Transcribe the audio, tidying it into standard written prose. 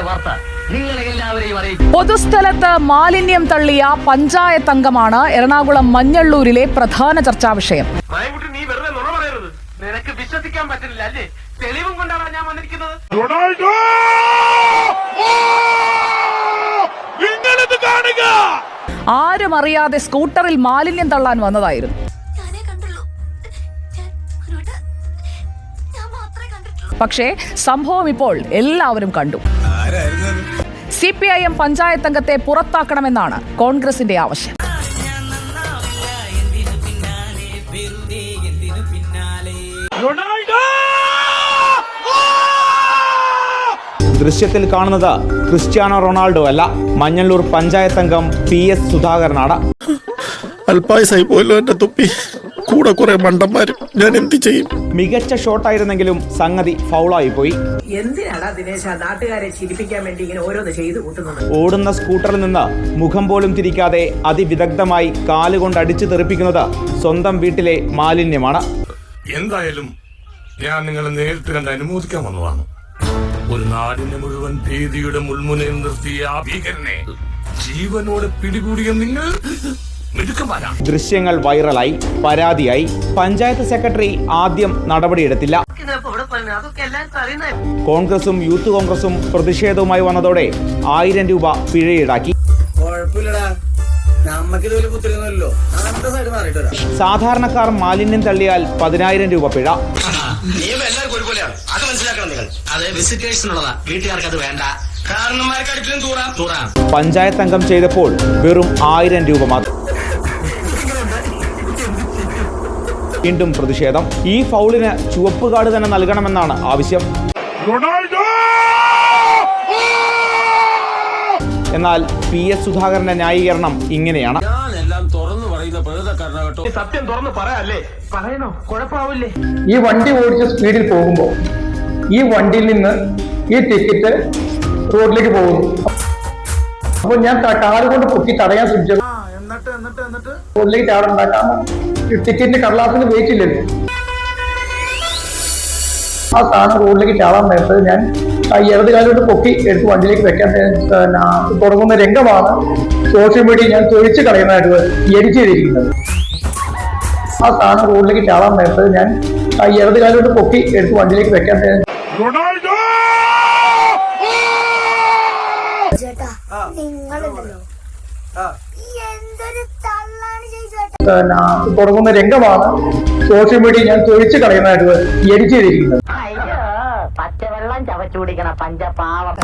വാർത്ത നിങ്ങളെ എല്ലാവരെയും അറിയിക്കും. പൊതുസ്ഥലത്ത് മാലിന്യം തള്ളിയ പഞ്ചായത്ത് അംഗമാണ് എറണാകുളം മഞ്ഞള്ളൂരിലെ പ്രധാന ചർച്ചാ വിഷയം. നീ വെറുതെ നുണ പറയരുത്. നിനക്ക് വിശ്വസിക്കാൻ പറ്റില്ല അല്ലേ? തെളിവും കൊണ്ടാണ് ഞാൻ വന്നിരിക്കുന്നത്. ആരും അറിയാതെ സ്കൂട്ടറിൽ മാലിന്യം തള്ളാൻ വന്നതായിരുന്നു. പക്ഷേ സംഭവം ഇപ്പോൾ എല്ലാവരും കണ്ടു. CPIM പഞ്ചായത്ത് അംഗത്തെ പുറത്താക്കണമെന്നാണ് കോൺഗ്രസിന്റെ ആവശ്യം. ദൃശ്യത്തിൽ കാണുന്നത് ക്രിസ്ത്യാനോ റൊണാൾഡോ അല്ല, മഞ്ഞള്ളൂർ പഞ്ചായത്ത് അംഗം PS സുധാകരനാണ്. അൽപായസായി പോയല്ലോ എന്റെ തൊപ്പി. കൂടെ കുറെ മണ്ടന്മാരും. ഞാൻ എന്ത് ചെയ്യും? മികച്ച ഷോട്ടായിരുന്നെങ്കിലും സംഗതി ഫൗളായി പോയി. എന്തിനാടാ ദിനേശ നാട്ടുകാരെ ചിരിപ്പിക്കാൻ വേണ്ടി ഇങ്ങനെ ഓരോന്ന് ചെയ്തു കൂട്ടുന്നത്? ഓടുന്ന സ്കൂട്ടറിൽ നിന്ന് മുഖം പോലും തിരിക്കാതെ അതിവിദഗ്ധമായി കാലുകൊണ്ട് അടിച്ചു തെറിപ്പിക്കുന്നത് സ്വന്തം വീട്ടിലെ മാലിന്യമാണ്. എന്തായാലും ഞാൻ നിങ്ങളെ നേരിട്ട് കണ്ട് അനുമോദിക്കാൻ വന്നതാണ്. ഒരു നാടിനെ മുഴുവൻ ഭീതിയുടെ മുൾമുനയിൽ നിർത്തിയ ആ ഭീകരനെ ജീവനോടെ പിടികൂടിയ നിങ്ങൾ ദൃശ്യങ്ങൾ വൈറലായി, പരാതിയായി. പഞ്ചായത്ത് സെക്രട്ടറി ആദ്യം നടപടിയെടുത്തില്ല. കോൺഗ്രസും യൂത്ത് കോൺഗ്രസും പ്രതിഷേധവുമായി വന്നതോടെ 1000 രൂപ പിഴ ഈടാക്കി. സാധാരണക്കാർ മാലിന്യം തള്ളിയാൽ 10000 രൂപ പിഴ. പഞ്ചായത്ത് അംഗം ചെയ്തപ്പോൾ വെറും 1000 രൂപ മാത്രം. വീണ്ടും പ്രതിഷേധം. ഈ ഫൗളിന് ചുവപ്പ് കാർഡ് തന്നെ നൽകണമെന്നാണ് ആവശ്യം. എന്നാൽ PS സുധാകരന്റെ ന്യായീകരണം ഇങ്ങനെയാണ്. സത്യം തുറന്ന് പറയാല്ലേ? പറയണോ? കുഴപ്പമാവില്ലേ? ഈ വണ്ടി ഓടിച്ച സ്പീഡിൽ പോകുമ്പോൾ ഈ വണ്ടിയിൽ നിന്ന് ഈ ടിക്കറ്റ് റോഡിലേക്ക് പോകുന്നു. അപ്പോൾ ഞാൻ കാല് കൊണ്ട് പൊക്കി തടയാൻ ശ്രമിച്ചത് റോഡിലേക്ക് ചാടുണ്ടാക്കാം. ടിക്കറ്റിന്റെ കടലാസിന് വെയിറ്റ് ഇല്ലല്ലോ. ആ സാധനം റോഡിലേക്ക് ചാടാൻ നേരത്തത് ഞാൻ ഇടത് കാലോട്ട് പൊക്കി എടുത്ത് വണ്ടിയിലേക്ക് വെക്കാൻ തുടങ്ങുന്ന രംഗമാണ് സോഷ്യൽ മീഡിയ ഞാൻ തൊഴിച്ച് കളയുന്നതായിട്ട് എഡിറ്റ് ചെയ്തിരിക്കുന്നത്. ആ സാധനം റോഡിലേക്ക് ചാടാൻ നേരത്തത് ഞാൻ ഇടത് കാലോട്ട് പൊക്കി എടുത്ത് വണ്ടിയിലേക്ക് വെക്കാൻ തുടങ്ങുന്ന രംഗമാണ് സോഷ്യൽ മീഡിയ ഞാൻ തൊഴിച്ച് കളയുന്നതായിട്ട് എഡിറ്റ് ചെയ്തിരിക്കുന്നത്. പച്ചവെള്ളം ചവച്ചു കുടിക്കണ പഞ്ചപാവം.